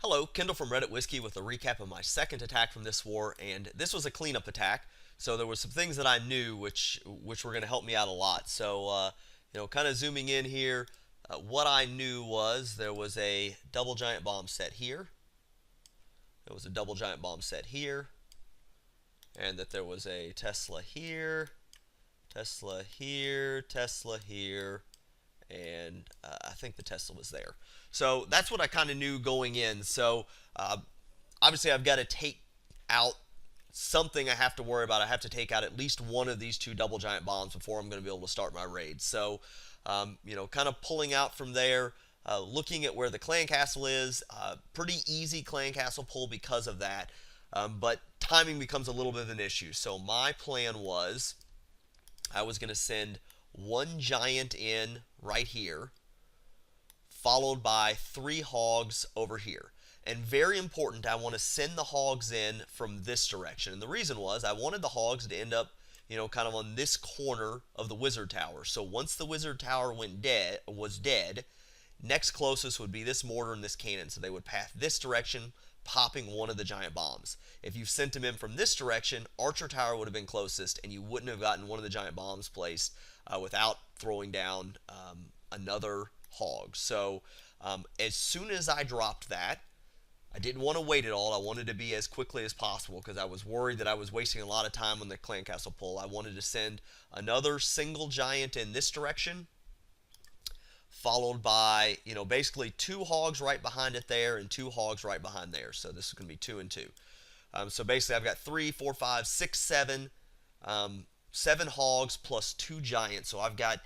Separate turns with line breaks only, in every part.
Hello, Kendall from Reddit Whiskey with a recap of my second attack from this war, and this was a cleanup attack. So there were some things that I knew which were going to help me out a lot. Kind of zooming in here, what I knew was there was a double giant bomb set here. There was a double giant bomb set here, and that there was a Tesla here, Tesla here, Tesla here, and I think the Tesla was there. So that's what I kind of knew going in. Obviously, I've got to take out something I have to worry about. I have to take out at least one of these two double giant bombs before I'm going to be able to start my raid. Kind of pulling out from there, looking at where the clan castle is. Pretty easy clan castle pull because of that. But timing becomes a little bit of an issue. So my plan was I was going to send one giant in right here, followed by 3 hogs over here. And very important, I want to send the hogs in from this direction. And the reason was I wanted the hogs to end up, kind of on this corner of the wizard tower. So once the wizard tower was dead, next closest would be this mortar and this cannon. So they would path this direction, popping one of the giant bombs. If you sent them in from this direction, Archer Tower would have been closest, and you wouldn't have gotten one of the giant bombs placed without throwing down another hog. As soon as I dropped that, I didn't want to wait at all. I wanted to be as quickly as possible because I was worried that I was wasting a lot of time on the clan castle pull. I wanted to send another single giant in this direction, followed by, basically 2 hogs right behind it there and 2 hogs right behind there. So this is going to be 2 and 2. So basically I've got 3, 4, 5, 6, 7, 7 hogs plus 2 giants. So I've got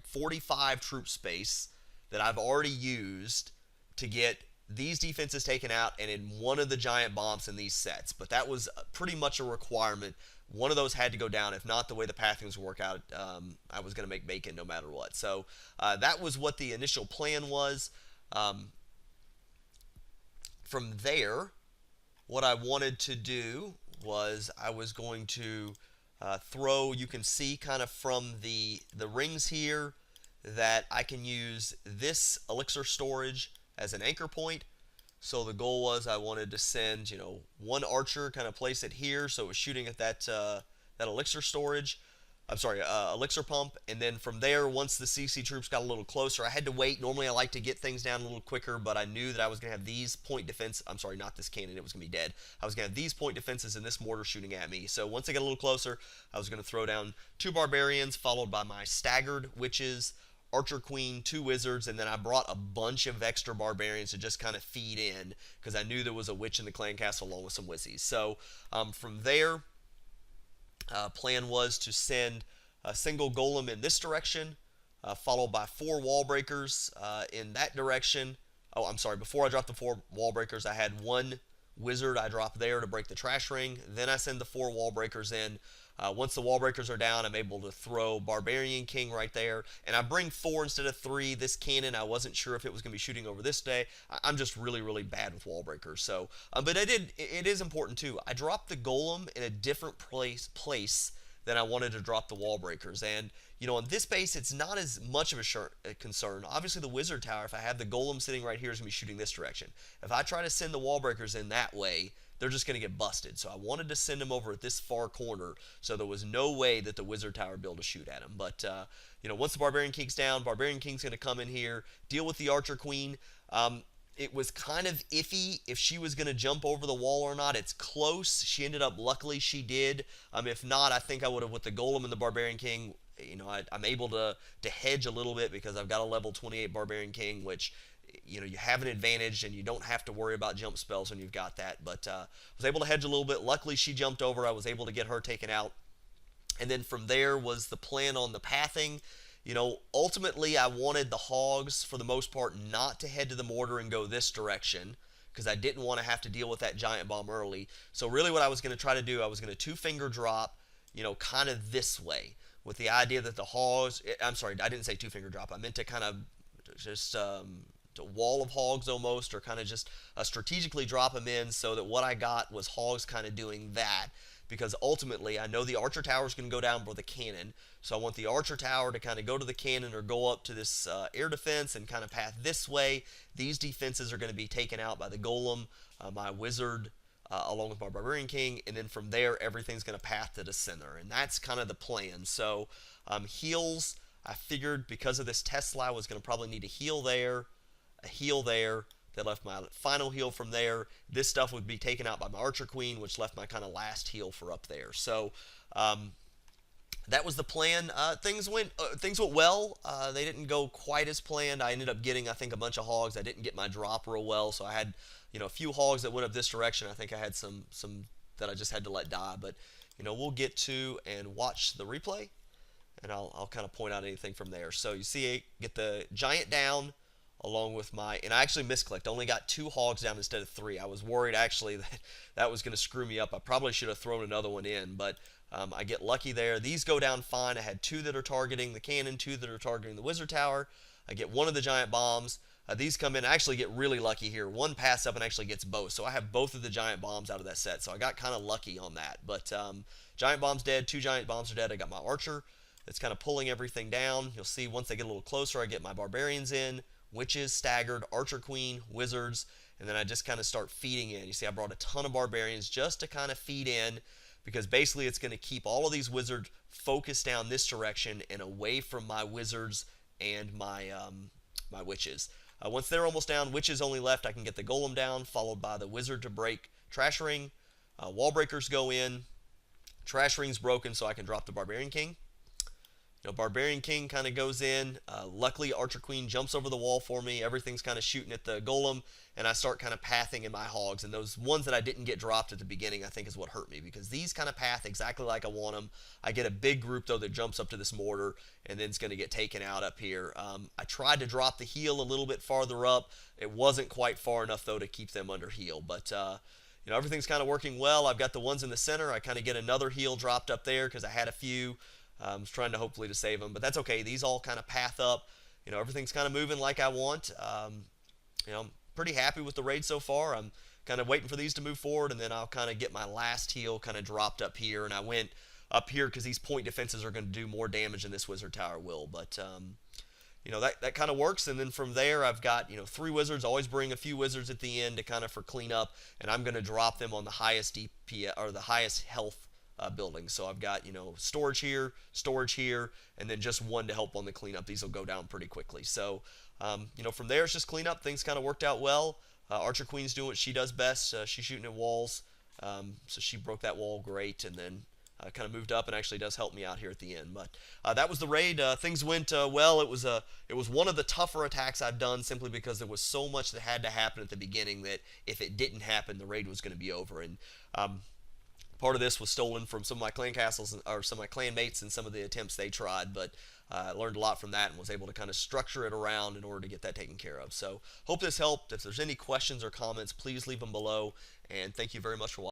45 troop space that I've already used to get these defenses taken out and in one of the giant bombs in these sets. But that was pretty much a requirement. One of those had to go down. If not, the way the pathings work out, I was going to make bacon no matter what. So that was what the initial plan was. From there, what I wanted to do was I was going to throw, you can see kind of from the rings here that I can use this elixir storage as an anchor point. So the goal was I wanted to send, one archer, kind of place it here so it was shooting at that elixir storage. Elixir pump, and then from there, once the CC troops got a little closer, I had to wait. Normally I like to get things down a little quicker, but I knew that I was going to have these point defense, not this cannon, it was going to be dead. I was going to have these point defenses and this mortar shooting at me. So once I got a little closer, I was going to throw down 2 barbarians, followed by my staggered witches, Archer Queen, 2 wizards, and then I brought a bunch of extra barbarians to just kind of feed in, because I knew there was a witch in the clan castle along with some wizzies. So from there, plan was to send a single golem in this direction, followed by 4 wall breakers in that direction. Before I dropped the 4 wall breakers, I had 1 wizard I dropped there to break the trash ring. Then I send the 4 wall breakers in. Once the wall breakers are down, I'm able to throw Barbarian King right there. And I bring 4 instead of 3. This cannon, I wasn't sure if it was going to be shooting over this day. I'm just really, really bad with wall breakers. But it is important too. I dropped the golem in a different place than I wanted to drop the wall breakers. And, on this base, it's not as much of a concern. Obviously, the wizard tower, if I have the golem sitting right here, is going to be shooting this direction. If I try to send the wall breakers in that way, they're just going to get busted. So I wanted to send them over at this far corner, so there was no way that the wizard tower would be able to shoot at them. But, once the Barbarian King's down, Barbarian King's going to come in here, deal with the Archer Queen. It was kind of iffy if she was going to jump over the wall or not. It's close. She ended up, luckily she did. If not, I think I would have, with the Golem and the Barbarian King, I'm able to hedge a little bit because I've got a level 28 Barbarian King, which, you have an advantage and you don't have to worry about jump spells when you've got that. But I was able to hedge a little bit. Luckily she jumped over. I was able to get her taken out. And then from there was the plan on the pathing. Ultimately I wanted the hogs, for the most part, not to head to the mortar and go this direction, because I didn't want to have to deal with that giant bomb early. So really what I was going to try to do, I was going to 2-finger drop, kind of this way, with the idea that the hogs, I didn't say 2-finger drop, I meant to kind of just a wall of hogs almost, or kind of just strategically drop them in, so that what I got was hogs kind of doing that. because ultimately I know the archer tower is going to go down for the cannon. So I want the archer tower to kind of go to the cannon or go up to this air defense and kind of path this way. These defenses are going to be taken out by the golem, my wizard, along with my barbarian king, and then from there everything's going to path to the center, and that's kind of the plan. So heals, I figured because of this Tesla I was going to probably need a heal there, a heal there. That left my final heal from there. This stuff would be taken out by my archer queen, which left my kind of last heal for up there. So that was the plan. Things went well. They didn't go quite as planned. I ended up getting, I think, a bunch of hogs. I didn't get my drop real well, so I had, a few hogs that went up this direction. I think I had some that I just had to let die. But we'll get to and watch the replay, and I'll kind of point out anything from there. So you see, get the giant down along with my, and I actually misclicked. I only got 2 hogs down instead of 3. I was worried actually that was going to screw me up. I probably should have thrown another one in, but I get lucky there. These go down fine. I had 2 that are targeting the cannon, 2 that are targeting the wizard tower. I get one of the giant bombs. These come in. I actually get really lucky here. One pass up and actually gets both. So I have both of the giant bombs out of that set. So I got kind of lucky on that. But giant bomb's dead. 2 giant bombs are dead. I got my archer that's kind of pulling everything down. You'll see once they get a little closer, I get my barbarians in. Witches, staggered, archer queen, wizards, and then I just kind of start feeding in. You see I brought a ton of barbarians just to kind of feed in, because basically it's going to keep all of these wizards focused down this direction and away from my wizards and my my witches. Once they're almost down, witches only left, I can get the golem down, followed by the wizard to break trash ring. Wall breakers go in, trash ring's broken, so I can drop the barbarian king. Barbarian King kind of goes in. Luckily, Archer Queen jumps over the wall for me. Everything's kind of shooting at the golem, and I start kind of pathing in my hogs. And those ones that I didn't get dropped at the beginning, I think, is what hurt me, because these kind of path exactly like I want them. I get a big group, though, that jumps up to this mortar, and then it's going to get taken out up here. I tried to drop the heal a little bit farther up. It wasn't quite far enough, though, to keep them under heal. But everything's kind of working well. I've got the ones in the center. I kind of get another heal dropped up there because I had a few. I was trying to hopefully to save them, but that's okay. These all kind of path up. Everything's kind of moving like I want. I'm pretty happy with the raid so far. I'm kind of waiting for these to move forward, and then I'll kind of get my last heal kind of dropped up here. And I went up here because these point defenses are going to do more damage than this wizard tower will. But that kind of works. And then from there, I've got 3 wizards. Always bring a few wizards at the end to kind of for cleanup, and I'm going to drop them on the highest DPS or the highest health building. So I've got storage here, and then just 1 to help on the cleanup. These will go down pretty quickly. So from there it's just cleanup. Things kind of worked out well. Archer Queen's doing what she does best. She's shooting at walls, so she broke that wall great, and then kind of moved up and actually does help me out here at the end. But that was the raid. Things went well. It was one of the tougher attacks I've done, simply because there was so much that had to happen at the beginning that if it didn't happen, the raid was going to be over. And part of this was stolen from some of my clan castles, or some of my clan mates, and some of the attempts they tried, but I learned a lot from that and was able to kind of structure it around in order to get that taken care of. So hope this helped. If there's any questions or comments, please leave them below, and thank you very much for watching.